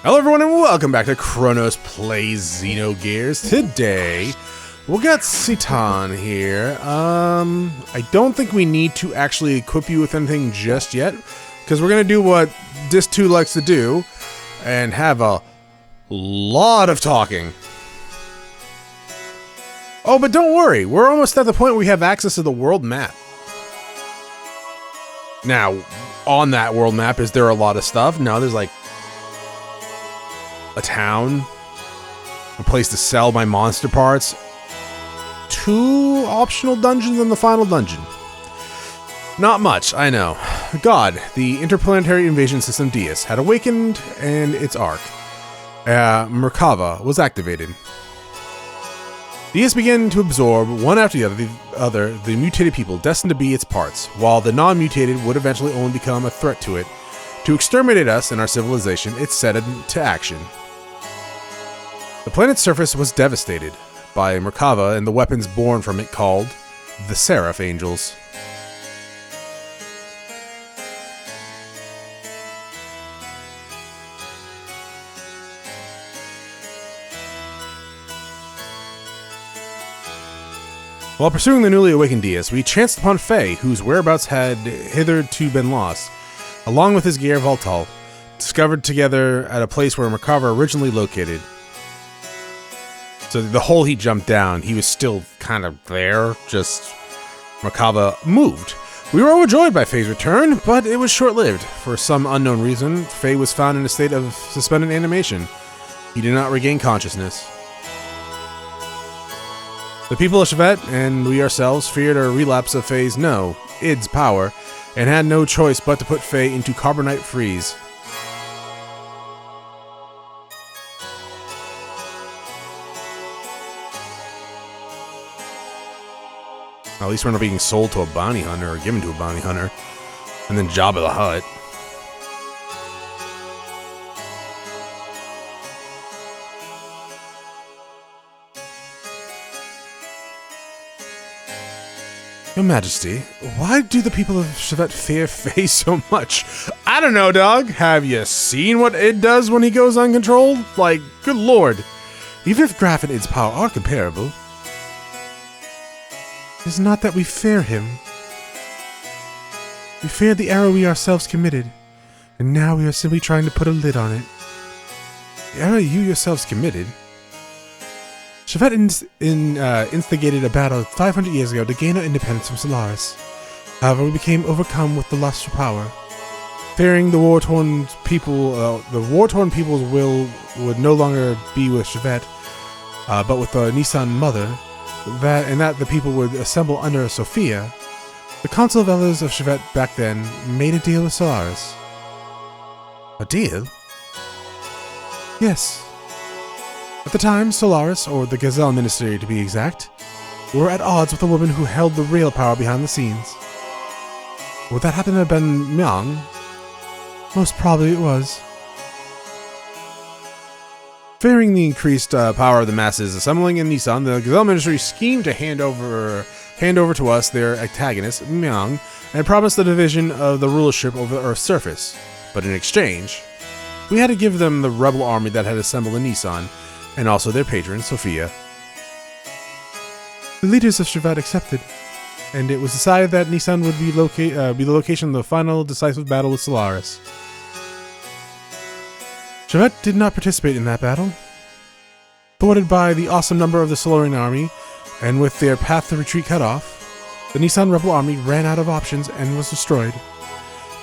Hello everyone and welcome back to Chronosplays Xenogears. Today, we'll get Citan here. I don't think we need to actually equip you with anything just yet, because we're going to do what Dis 2 likes to do, and have a lot of talking. Oh, but don't worry, we're almost at the point where we have access to the world map. Now, on that world map, is there a lot of stuff? No, there's like a town, a place to sell my monster parts, 2 optional dungeons, and the final dungeon. Not much, I know. God, the interplanetary invasion system Dias had awakened, and its arc, Merkava, was activated. Dias began to absorb, one after the other, the mutated people destined to be its parts, while the non-mutated would eventually only become a threat to it. To exterminate us and our civilization, it set into action. The planet's surface was devastated by Merkava and the weapons born from it called the Seraph Angels. While pursuing the newly awakened Dias, we chanced upon Faye, whose whereabouts had hitherto been lost, along with his gear Voltal, discovered together at a place where Merkava originally located. So the hole he jumped down, he was still kind of there, just Merkava moved. We were overjoyed by Faye's return, but it was short-lived. For some unknown reason, Faye was found in a state of suspended animation. He did not regain consciousness. The people of Shevat and we ourselves feared a relapse of Faye's id's power, and had no choice but to put Faye into carbonite freeze. At least we're not being sold to a bounty hunter or given to a bounty hunter, and then Jabba the Hutt. Your Majesty, why do the people of Shevat fear Faye so much? I don't know, dog. Have you seen what it does when he goes uncontrolled? Like, good lord. Even if Graf and id's power are comparable, it is not that we fear him. We fear the error we ourselves committed, and now we are simply trying to put a lid on it. The error you yourselves committed? Shevat instigated a battle 500 years ago to gain our independence from Solaris. However, we became overcome with the lust for power. Fearing the war-torn people's will would no longer be with Shevat, but with the Nisan mother, that the people would assemble under Sophia, the Council of Elders of Shevat back then made a deal with Solaris. A deal? Yes. At the time, Solaris, or the Gazelle Ministry to be exact, were at odds with the woman who held the real power behind the scenes. Would that happen to have been Myung? Most probably it was. Fearing the increased power of the masses assembling in Nisan, the Gazelle Ministry schemed to hand over to us their antagonist, Myung, and promised the division of the rulership over the Earth's surface. But in exchange, we had to give them the rebel army that had assembled in Nisan, and also their patron, Sophia. The leaders of Shevat accepted, and it was decided that Nisan would be the location of the final decisive battle with Solaris. Shevat did not participate in that battle. Thwarted by the awesome number of the Solarian army, and with their path to retreat cut off, the Nisan rebel army ran out of options and was destroyed.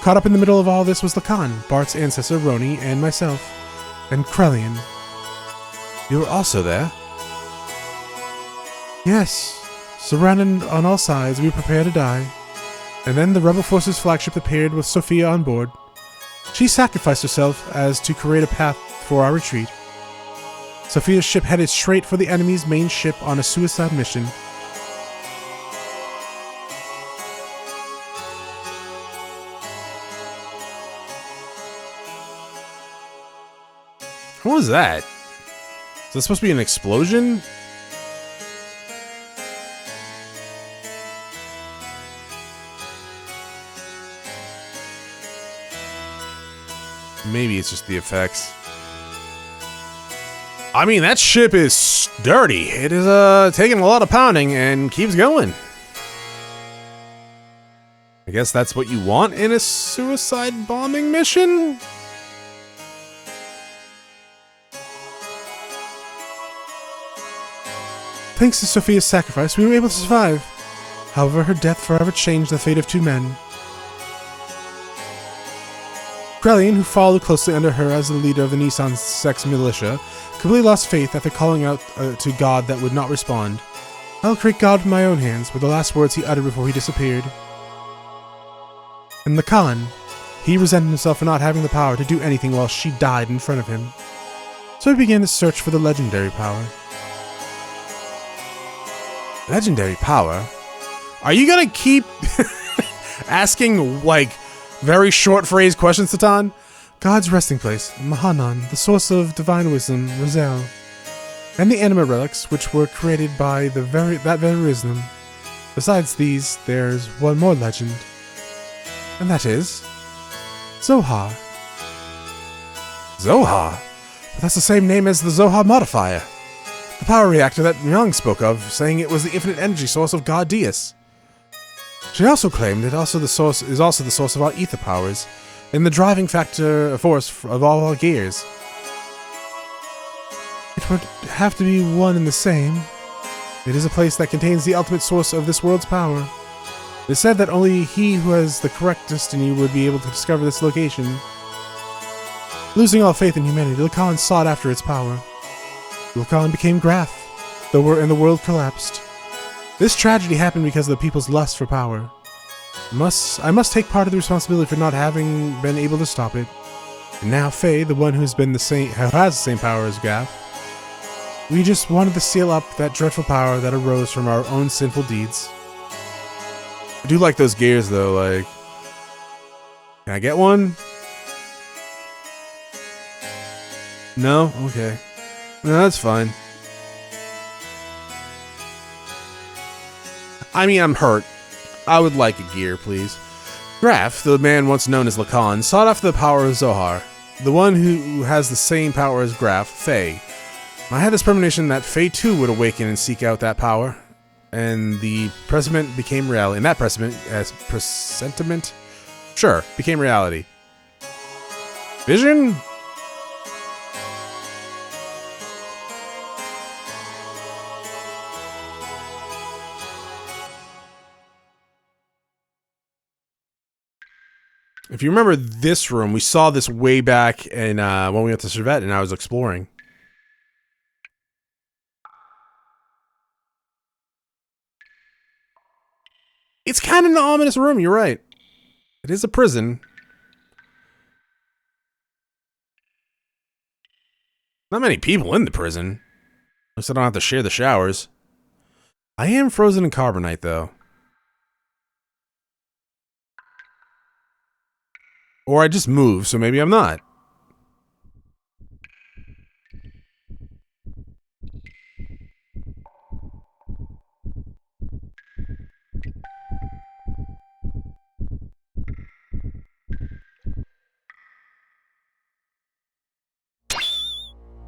Caught up in the middle of all this was Lacan, Bart's ancestor Roni, and myself, and Krelian. You were also there? Yes. Surrounded on all sides, we prepared to die. And then the rebel forces' flagship appeared with Sophia on board. She sacrificed herself as to create a path for our retreat. Sophia's ship headed straight for the enemy's main ship on a suicide mission. What was that? Is this supposed to be an explosion? Maybe it's just the effects. I mean, that ship is sturdy. It is taking a lot of pounding and keeps going. I guess that's what you want in a suicide bombing mission? Thanks to Sophia's sacrifice, we were able to survive. However, her death forever changed the fate of 2 men. Grelian, who followed closely under her as the leader of the Nisan sex militia, completely lost faith after calling out to God that would not respond. "I'll create God with my own hands," were the last words he uttered before he disappeared. And Lacan, he resented himself for not having the power to do anything while she died in front of him. So he began to search for the legendary power. Legendary power? Are you gonna keep asking, like, very short phrase questions, Satan? God's resting place, Mahanan, the source of divine wisdom, Razel, and the anima relics, which were created by that very wisdom. Besides these, there's one more legend, and that is Zohar. Zohar? But that's the same name as the Zohar modifier. The power reactor that Young spoke of, saying it was the infinite energy source of God Dias. She also claimed it is also the source of our ether powers, and the driving force of all our gears. It would have to be one and the same. It is a place that contains the ultimate source of this world's power. It is said that only he who has the correct destiny would be able to discover this location. Losing all faith in humanity, Lacan sought after its power. Lacan became Graf, and the world collapsed. This tragedy happened because of the people's lust for power. I must take part of the responsibility for not having been able to stop it. And now Faye, the one who has the same power as Graf, we just wanted to seal up that dreadful power that arose from our own sinful deeds. I do like those gears, though, like... Can I get one? No? Okay. No, that's fine. I mean, I'm hurt. I would like a gear, please. Graf, the man once known as Lacan, sought after the power of Zohar, the one who has the same power as Graf, Faye. I had this premonition that Faye too would awaken and seek out that power, and the presentiment became reality. And that presentiment, sure, became reality. Vision? If you remember this room, we saw this way back in, when we went to Shevat and I was exploring. It's kind of an ominous room, you're right. It is a prison. Not many people in the prison. At least I don't have to share the showers. I am frozen in carbonite, though. Or I just moved, so maybe I'm not.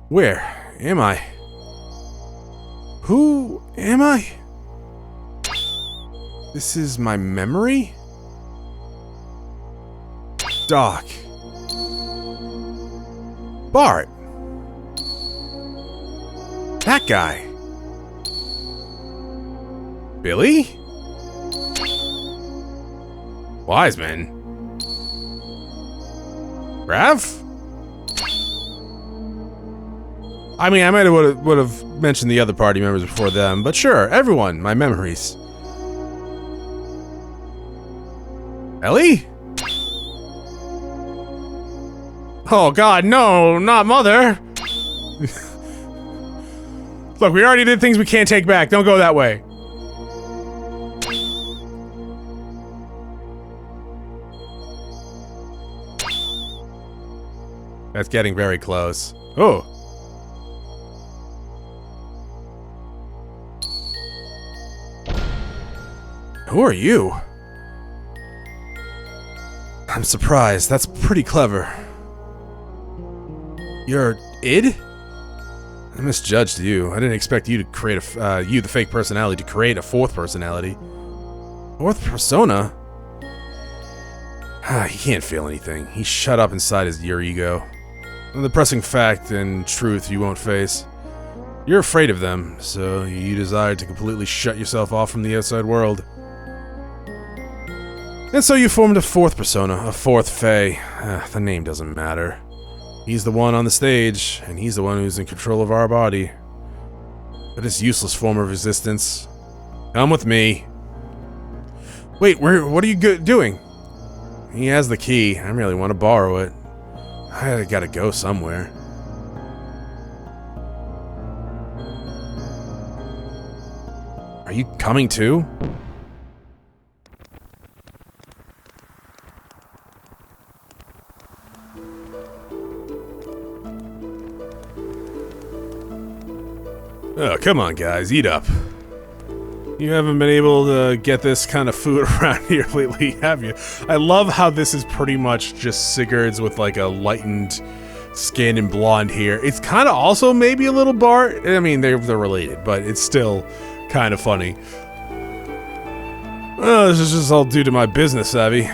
Where am I? Who am I? This is my memory? Doc. Bart. That guy. Billy? Wiseman. Rav? I mean, I might have would have mentioned the other party members before them, but sure, everyone, my memories. Ellie? Oh god, no, not Mother! Look, we already did things we can't take back, don't go that way. That's getting very close. Oh. Who are you? I'm surprised. That's pretty clever. You're id? I misjudged you. I didn't expect you to create you, the fake personality, to create a fourth personality. Fourth persona? He can't feel anything. He's shut up inside your ego. The depressing fact and truth you won't face. You're afraid of them, so you desire to completely shut yourself off from the outside world. And so you formed a fourth persona, a fourth Fae. The name doesn't matter. He's the one on the stage, and he's the one who's in control of our body. But it's useless form of resistance. Come with me. Wait, what are you doing? He has the key. I really want to borrow it. I gotta go somewhere. Are you coming too? Oh, come on guys, eat up. You haven't been able to get this kind of food around here lately, have you? I love how this is pretty much just Sigurd's with like a lightened skin and blonde hair. It's kind of also maybe a little Bart. I mean, they're related, but it's still kind of funny. Oh, this is just all due to my business savvy.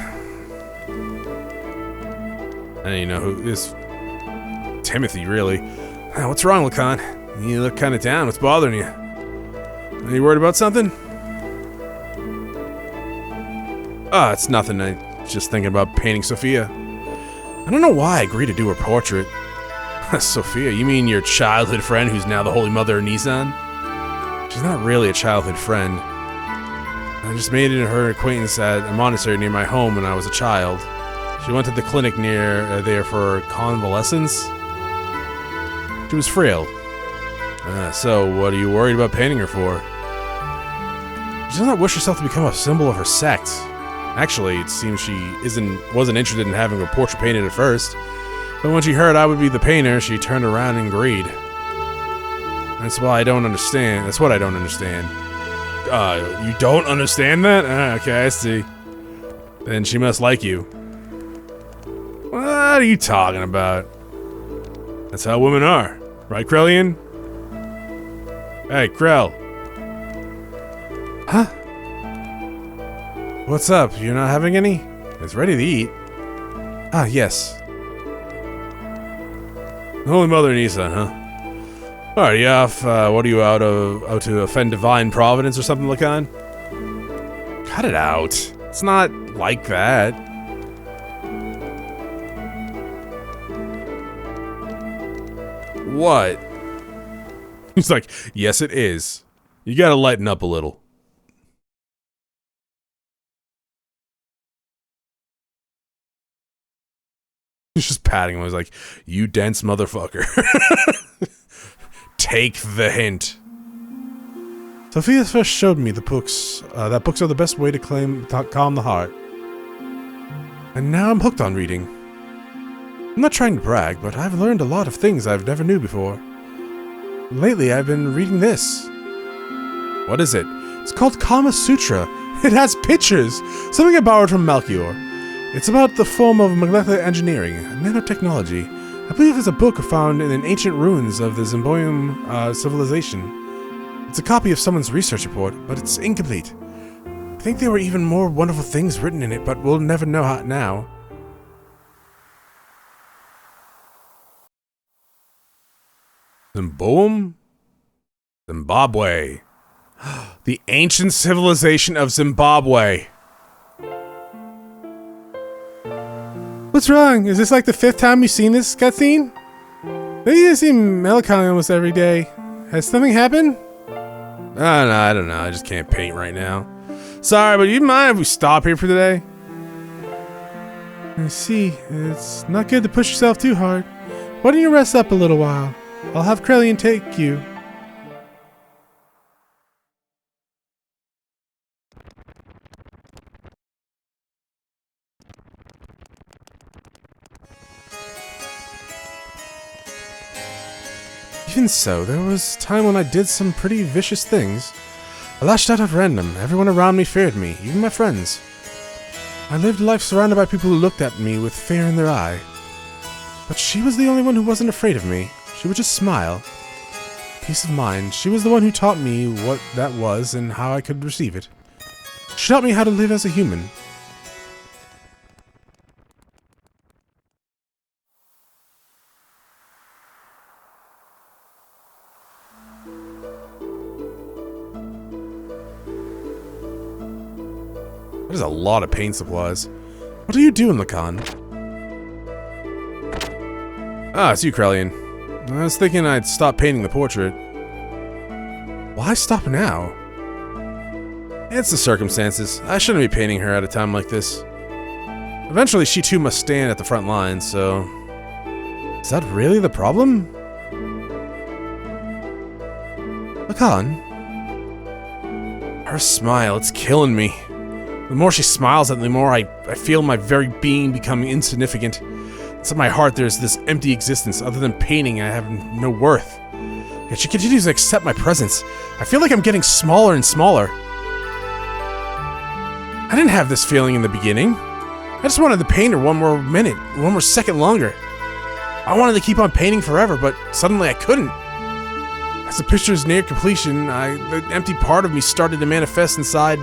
And you know who is Timothy, really. What's wrong, Lacan? You look kind of down. What's bothering you? Are you worried about something? It's nothing. I'm just thinking about painting Sophia. I don't know why I agreed to do her portrait. Sophia, you mean your childhood friend who's now the Holy Mother of Nisan? She's not really a childhood friend. I just made it her acquaintance at a monastery near my home when I was a child. She went to the clinic near there for convalescence. She was frail. So what are you worried about painting her for? She does not wish herself to become a symbol of her sect. Actually, it seems she wasn't interested in having her portrait painted at first. But when she heard I would be the painter, she turned around and agreed. That's what I don't understand. You don't understand that? Okay, I see. Then she must like you. What are you talking about? That's how women are. Right, Krellian? Hey, Krell. Huh? What's up? You're not having any? It's ready to eat. Ah, yes. Holy Mother Nisan, huh? Alright, you off, what are you out to offend divine providence or something like that? Cut it out. It's not like that. What? He's like, yes it is. You gotta lighten up a little. He's just patting him. He's like, you dense motherfucker. Take the hint. Sophia first showed me the books, that books are the best way to calm the heart. And now I'm hooked on reading. I'm not trying to brag, but I've learned a lot of things I've never knew before. Lately, I've been reading this. What is it? It's called Kama Sutra. It has pictures! Something I borrowed from Melchior. It's about the form of molecular engineering, nanotechnology. I believe it's a book found in the ancient ruins of the Zimboyum civilization. It's a copy of someone's research report, but it's incomplete. I think there were even more wonderful things written in it, but we'll never know how now. Zimboyum? Zimbabwe. The ancient civilization of Zimbabwe. What's wrong? Is this like the 5th time you've seen this cutscene? Maybe you see melancholy almost every day. Has something happened? No, I don't know. I just can't paint right now. Sorry, but you mind if we stop here for today? I see. It's not good to push yourself too hard. Why don't you rest up a little while? I'll have Krellian take you. Even so, there was a time when I did some pretty vicious things. I lashed out at random. Everyone around me feared me, even my friends. I lived life surrounded by people who looked at me with fear in their eye. But she was the only one who wasn't afraid of me. She would just smile. peace of mind. She was the one who taught me what that was and how I could receive it. She taught me how to live as a human. There's a lot of paint supplies. What are you doing, Lacan? Ah, it's you, Krellian. I was thinking I'd stop painting the portrait. Why stop now? It's the circumstances. I shouldn't be painting her at a time like this. Eventually, she too must stand at the front lines, so... Is that really the problem? Lacan? Her smile, it's killing me. The more she smiles at me, the more I feel my very being becoming insignificant. Inside my heart, there's this empty existence. Other than painting, I have no worth. Yet she continues to accept my presence. I feel like I'm getting smaller and smaller. I didn't have this feeling in the beginning. I just wanted to paint her one more minute, one more second longer. I wanted to keep on painting forever, but suddenly I couldn't. As the picture's near completion, the empty part of me started to manifest itself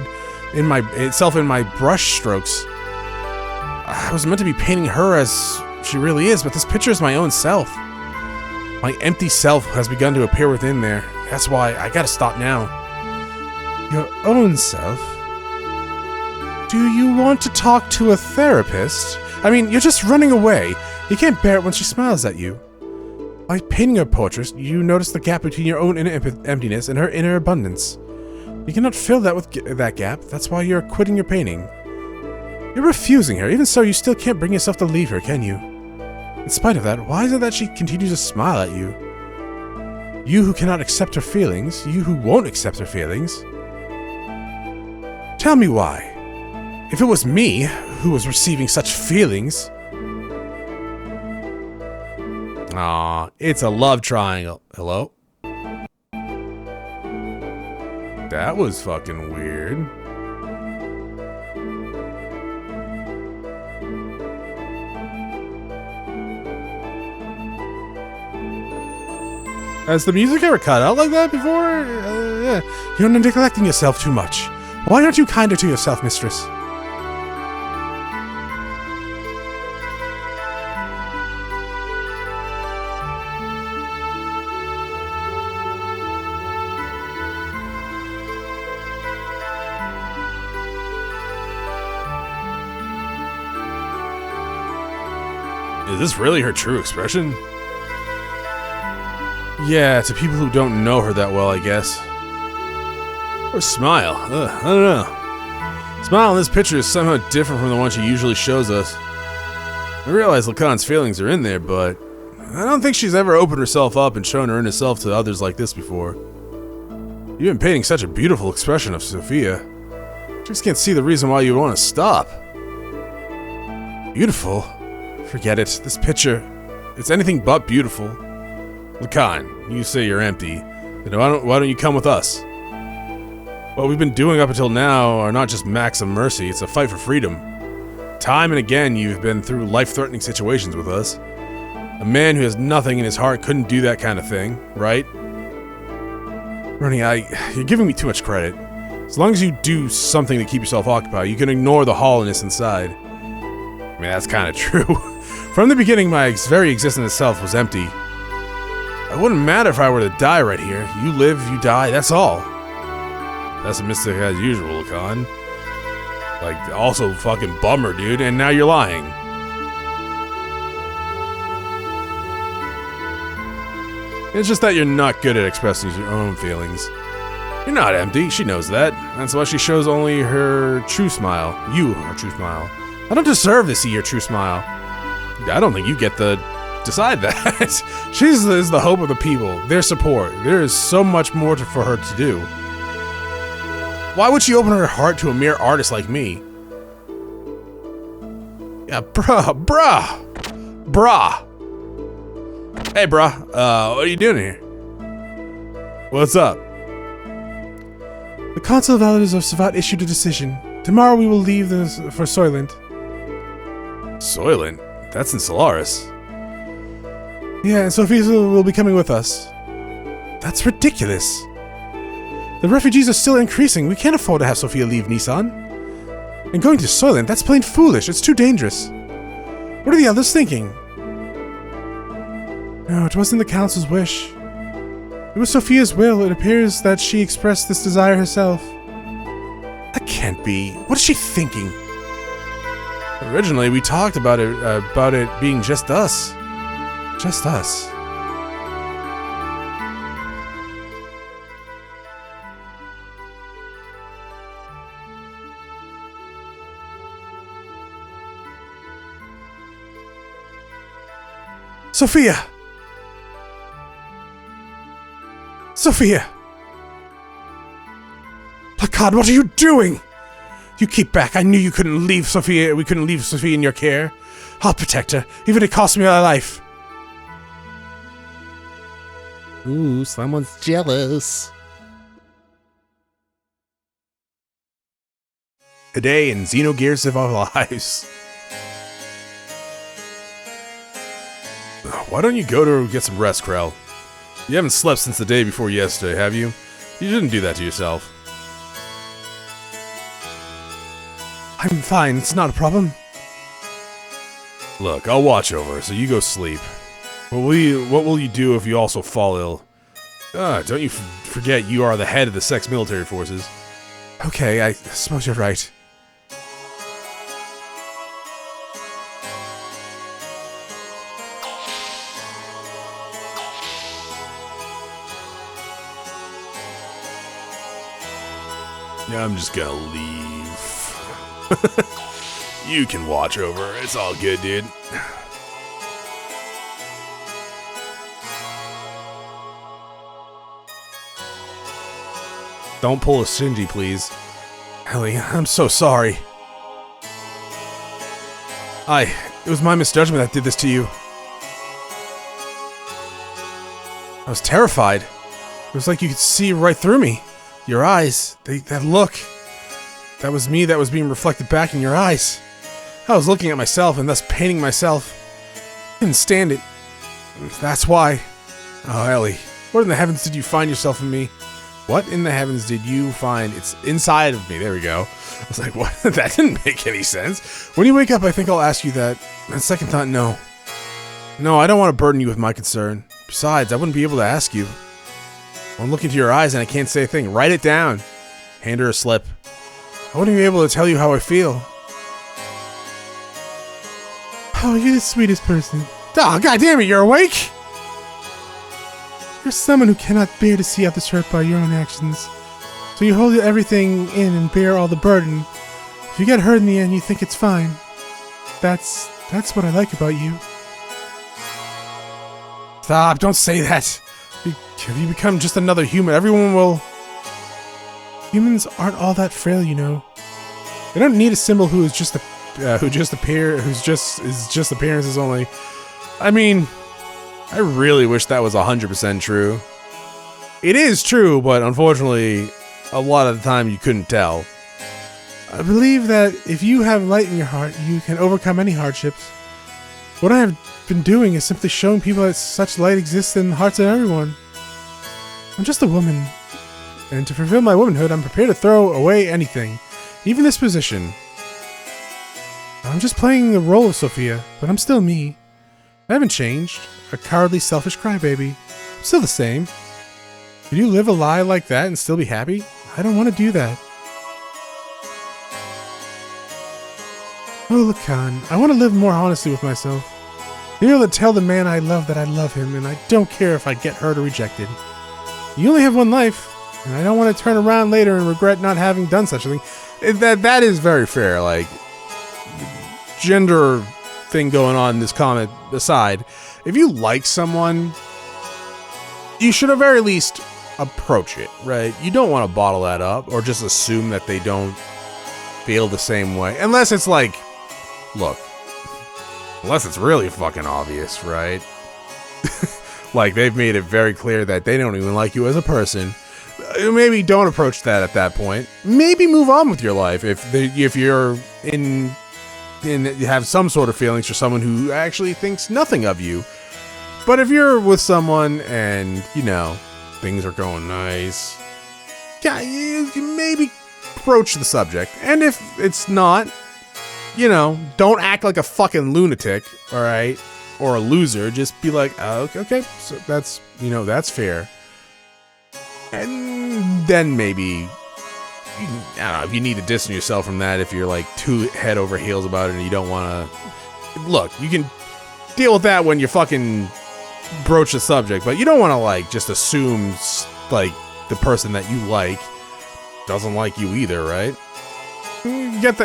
in my brush strokes. I was meant to be painting her as she really is, but this picture is my own self. My empty self has begun to appear within there. That's why I gotta stop now. Your own self? Do you want to talk to a therapist? I mean, you're just running away. You can't bear it when she smiles at you. By painting her portrait, you notice the gap between your own inner emptiness and her inner abundance. You cannot fill that with that gap. That's why you're quitting your painting. You're refusing her. Even so, you still can't bring yourself to leave her, can you? In spite of that, why is it that she continues to smile at you? You who cannot accept her feelings, you who won't accept her feelings. Tell me why. If it was me who was receiving such feelings... Aw, it's a love triangle. Hello? That was fucking weird. Has the music ever cut out like that before? Yeah. You're neglecting yourself too much. Why aren't you kinder to yourself, mistress? Is this really her true expression? Yeah, to people who don't know her that well, I guess. Her smile. I don't know. Smile in this picture is somehow different from the one she usually shows us. I realize Lacan's feelings are in there, but I don't think she's ever opened herself up and shown her inner self to others like this before. You've been painting such a beautiful expression of Sophia. I just can't see the reason why you would want to stop. Beautiful? Forget it. This picture, it's anything but beautiful. Lacan, you say you're empty. Then why don't you come with us? What we've been doing up until now are not just acts of mercy, it's a fight for freedom. Time and again, you've been through life-threatening situations with us. A man who has nothing in his heart couldn't do that kind of thing, right? Ronnie, you're giving me too much credit. As long as you do something to keep yourself occupied, you can ignore the hollowness inside. I mean, that's kind of true. From the beginning, my very existence itself was empty. It wouldn't matter if I were to die right here. You live, you die, that's all. Pessimistic as usual, Lacan. Like, also fucking bummer, dude, and now you're lying. It's just that you're not good at expressing your own feelings. You're not empty, she knows that. That's why she shows only her true smile. You, her true smile. I don't deserve to see your true smile. I don't think you get to decide that. She is the hope of the people, their support. There is so much more for her to do. Why would she open her heart to a mere artist like me? Yeah, bruh. Hey, bruh, what are you doing here? What's up? The Council of Elders of Shevat issued a decision. Tomorrow we will leave for Soylent. Soylent? That's in Solaris. Yeah, and Sophia will be coming with us. That's ridiculous. The refugees are still increasing. We can't afford to have Sophia leave Nisan. And going to Soylent, that's plain foolish. It's too dangerous. What are the others thinking? No, it wasn't the council's wish. It was Sophia's will. It appears that she expressed this desire herself. That can't be. What is she thinking? Originally, we talked about it being just us. Just us. Sophia! Sophia! Lacan, what are you doing? You keep back. I knew you couldn't leave Sophia. We couldn't leave Sophia in your care. I'll protect her, even if it costs me my life. Ooh, someone's jealous. Today in Xenogears of our lives. Why don't you go to get some rest, Krell? You haven't slept since the day before yesterday, have you? You shouldn't do that to yourself. I'm fine. It's not a problem. Look, I'll watch over her, so you go sleep. What will you do if you also fall ill? Don't you forget you are the head of the Sex military forces. Okay, I suppose you're right. Yeah, I'm just gonna leave. You can watch over her. It's all good, dude. Don't pull a Shinji, please. Ellie, I'm so sorry. It was my misjudgment that did this to you. I was terrified. It was like you could see right through me. Your eyes, that look. That was me that was being reflected back in your eyes. I was looking at myself and thus painting myself. Couldn't stand it. That's why. Oh, Ellie, what in the heavens did you find yourself in me? What in the heavens did you find? It's inside of me. There we go. I was like, what? That didn't make any sense. When you wake up, I think I'll ask you that. On second thought, no. No, I don't want to burden you with my concern. Besides, I wouldn't be able to ask you. I'm looking into your eyes and I can't say a thing. Write it down. Hand her a slip. I wouldn't be able to tell you how I feel. Oh, you're the sweetest person. Oh, goddammit, you're awake? You're someone who cannot bear to see others hurt by your own actions. So you hold everything in and bear all the burden. If you get hurt in the end, you think it's fine. That's what I like about you. Stop, don't say that. If you become just another human, everyone will... Humans aren't all that frail, you know. They don't need a symbol who's just appearances only. I mean, I really wish that was 100% true. It is true, but unfortunately, a lot of the time you couldn't tell. I believe that if you have light in your heart, you can overcome any hardships. What I have been doing is simply showing people that such light exists in the hearts of everyone. I'm just a woman, and to fulfill my womanhood, I'm prepared to throw away anything, even this position. I'm just playing the role of Sophia, but I'm still me. I haven't changed. A cowardly, selfish crybaby. I'm still the same. Could you live a lie like that and still be happy? I don't want to do that. Oh, Lacan, I want to live more honestly with myself. Be able to tell the man I love that I love him, and I don't care if I get hurt or rejected. You only have one life, and I don't want to turn around later and regret not having done such a thing. That is very fair, like, gender thing going on in this comment aside. If you like someone, you should at very least approach it, right? You don't want to bottle that up or just assume that they don't feel the same way. Unless it's like, look, unless it's really fucking obvious, right? Like, they've made it very clear that they don't even like you as a person. Maybe don't approach that at that point. Maybe move on with your life if you're in you have some sort of feelings for someone who actually thinks nothing of you. But if you're with someone and, you know, things are going nice. Yeah, you maybe broach the subject. And if it's not, you know, don't act like a fucking lunatic, all right? Or a loser. Just be like, oh, okay, so that's, you know, that's fair. And then maybe, I don't know, if you need to distance yourself from that, if you're like too head over heels about it and you don't want to, look, you can deal with that when you fucking broach the subject, but you don't want to like just assume like the person that you like doesn't like you either, right? Get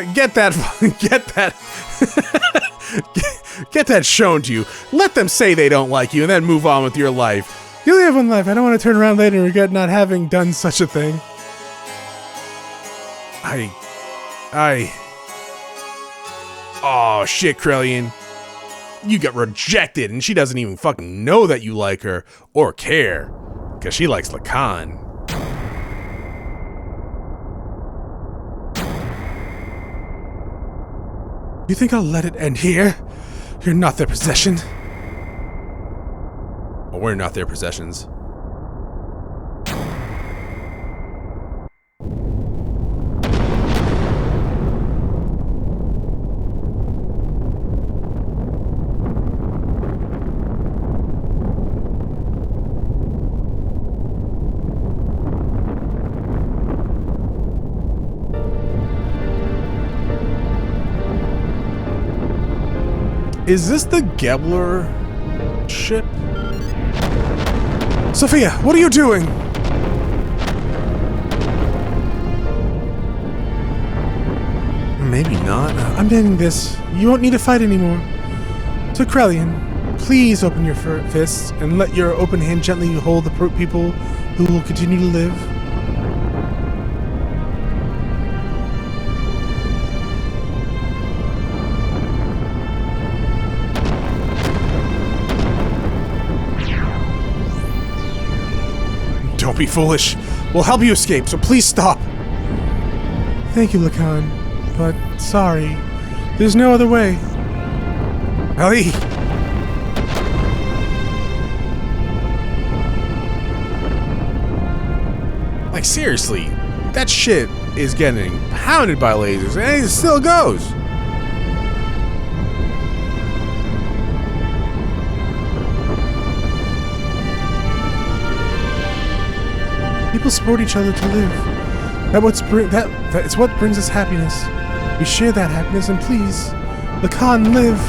that shown to you. Let them say they don't like you and then move on with your life. You only have one life. I don't want to turn around later and regret not having done such a thing. Oh shit, Krellian. You got rejected and she doesn't even fucking know that you like her or care. Because she likes Lacan. You think I'll let it end here? You're not their possession. Well, we're not their possessions. Is this the Gebler ship? Sophia, what are you doing? Maybe not. I'm ending this. You won't need to fight anymore. So Krellian, please open your fists and let your open hand gently hold the people who will continue to live. Don't be foolish. We'll help you escape, so please stop. Thank you, Lacan, but sorry. There's no other way. Ali! Like, seriously, that shit is getting pounded by lasers, and it still goes. People support each other to live. That's what brings us happiness. We share that happiness, and please, Lacan, live.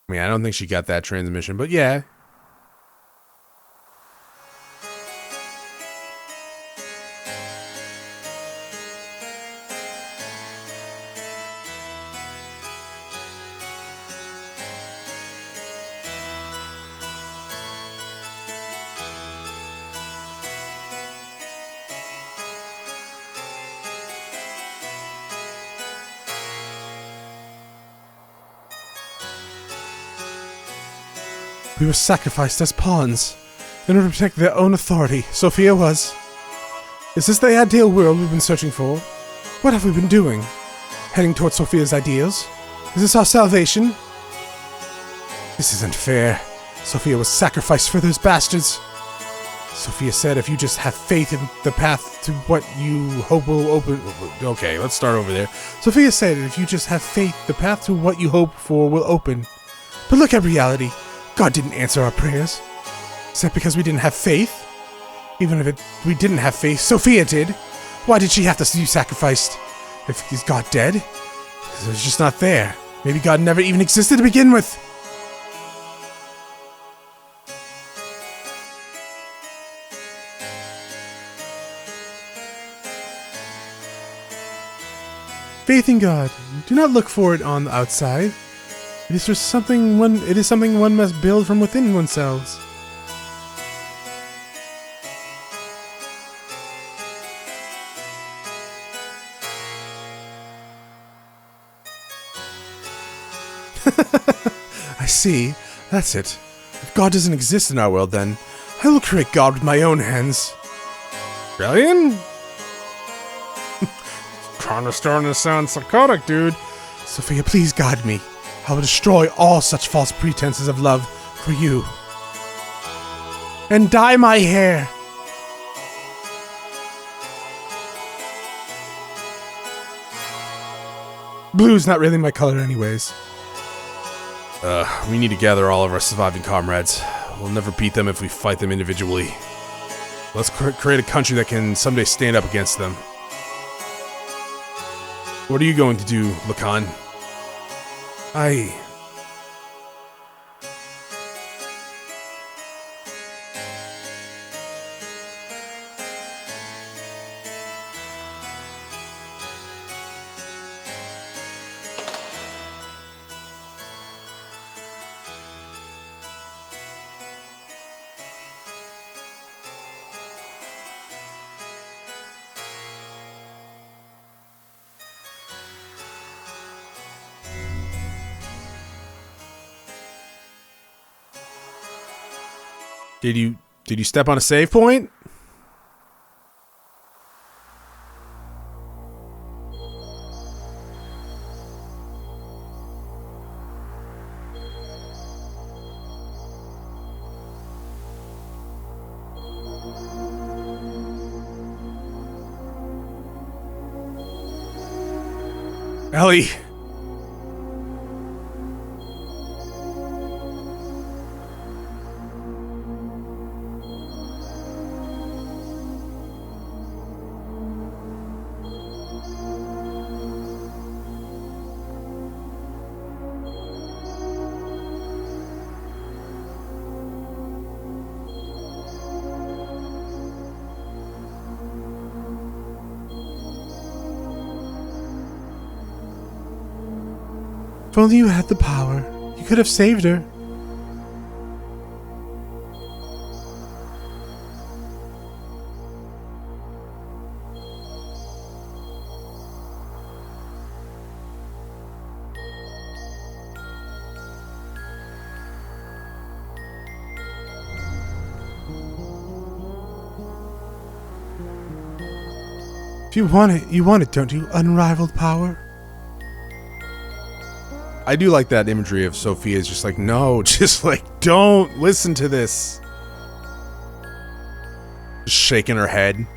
I mean, I don't think she got that transmission, but yeah. We were sacrificed as pawns in order to protect their own authority. Sophia was. Is this the ideal world we've been searching for? What have we been doing? Heading towards Sophia's ideals? Is this our salvation? This isn't fair. Sophia was sacrificed for those bastards. Sophia said if you just have faith in the path to what you hope will open... Okay, let's start over there. Sophia said if you just have faith, the path to what you hope for will open. But look at reality. God didn't answer our prayers. Is that because we didn't have faith? Even if we didn't have faith, Sophia did. Why did she have to be sacrificed? Is God dead? It was just not there. Maybe God never even existed to begin with. Faith in God. Do not look for it on the outside. It is something one must build from within oneself. I see. That's it. If God doesn't exist in our world, then I will create God with my own hands. Brilliant? Kinda starting to sound psychotic, dude. Sophia, please guide me. I will destroy all such false pretenses of love for you. And dye my hair. Blue's not really my color anyways. We need to gather all of our surviving comrades. We'll never beat them if we fight them individually. Let's create a country that can someday stand up against them. What are you going to do, Lacan? Did you step on a save point? Ellie. If only you had the power, you could have saved her. If you want it, don't you? Unrivaled power. I do like that imagery of Sophia's just like, no, just like, don't listen to this. Just shaking her head.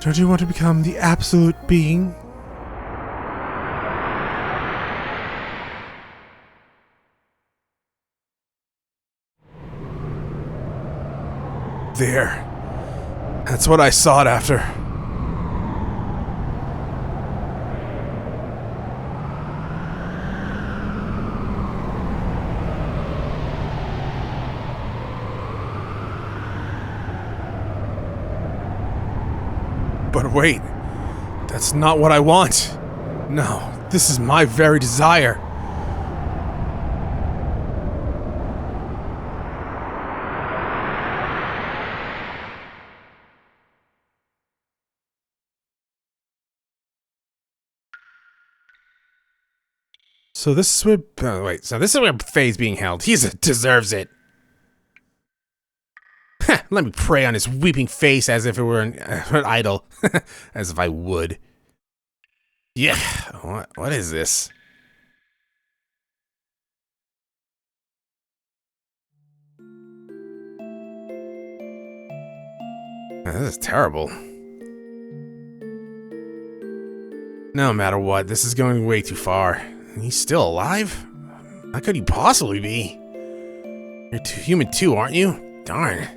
Don't you want to become the absolute being? There. That's what I sought after. But wait, that's not what I want. No, this is my very desire. So this is where... So this is where Faye's being held. He deserves it. Let me pray on his weeping face as if it were an idol. As if I would. Yeah, what is this? This is terrible. No matter what, this is going way too far. He's still alive? How could he possibly be? You're human too, aren't you? Darn.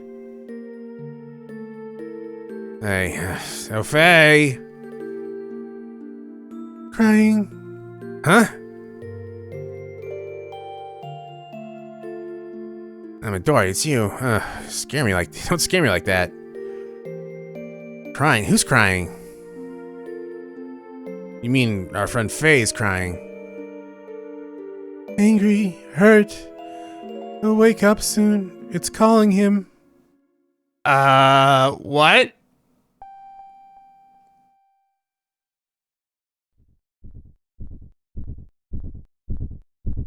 Hey, Sophie. Crying. Huh? I'm Dory, it's you. Don't scare me like that. Crying? Who's crying? You mean our friend Faye's crying? Angry, hurt. He'll wake up soon. It's calling him. What?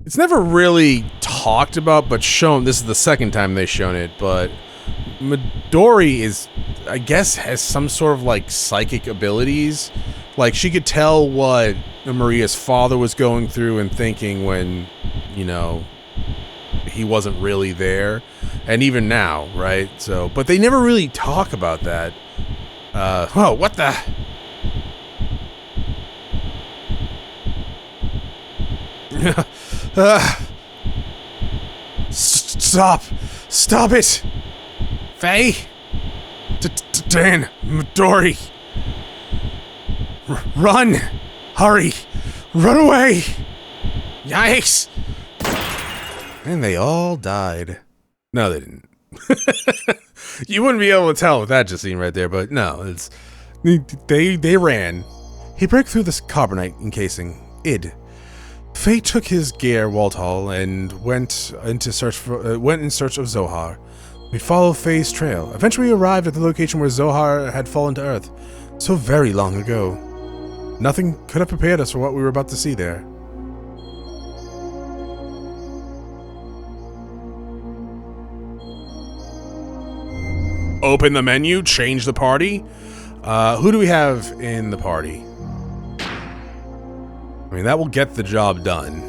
It's never really talked about, but shown. This is the second time they've shown it, but Midori is, I guess, has some sort of like psychic abilities. Like she could tell what Maria's father was going through and thinking when, you know, he wasn't really there. And even now, right? So, but they never really talk about that. Oh, what the? Stop it! Faye? Dan, Midori. Run! Hurry! Run away! Yikes! And they all died. No, they didn't. You wouldn't be able to tell with that just scene right there, but no, it's they ran. He broke through this carbonite encasing. Faye took his gear Walthall and went in search of Zohar. We followed Faye's trail. Eventually we arrived at the location where Zohar had fallen to Earth so very long ago. Nothing could have prepared us for what we were about to see there. Open the menu, change the party. Who do we have in the party? I mean, that will get the job done.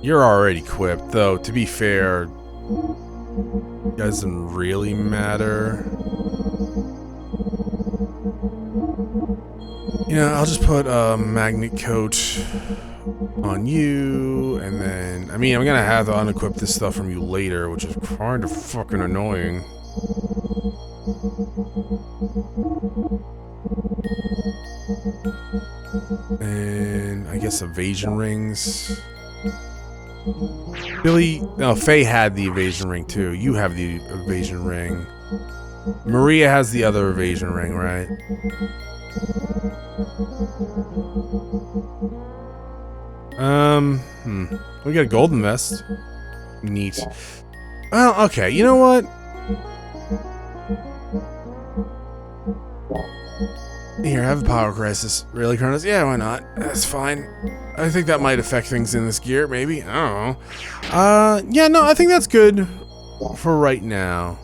You're already equipped, though, to be fair, doesn't really matter. You know, I'll just put a magnet coat on you, and then, I mean, I'm gonna have to unequip this stuff from you later, which is kind of fucking annoying. And I guess evasion rings. Faye had the evasion ring too. You have the evasion ring. Maria has the other evasion ring, right? We got a golden vest. Neat. Well, okay, you know what? Here, have a power crisis. Really, Chronos? Yeah, why not? That's fine. I think that might affect things in this gear, maybe. I don't know. Yeah, no, I think that's good for right now.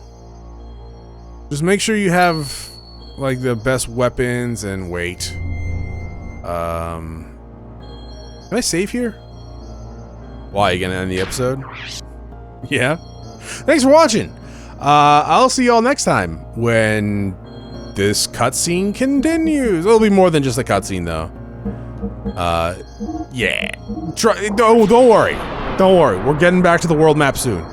Just make sure you have, like, the best weapons and wait. Can I save here? Why, you gonna end the episode? Yeah? Thanks for watching! I'll see y'all next time when this cutscene continues. It'll be more than just a cutscene, though. Yeah. Don't worry. Don't worry. We're getting back to the world map soon.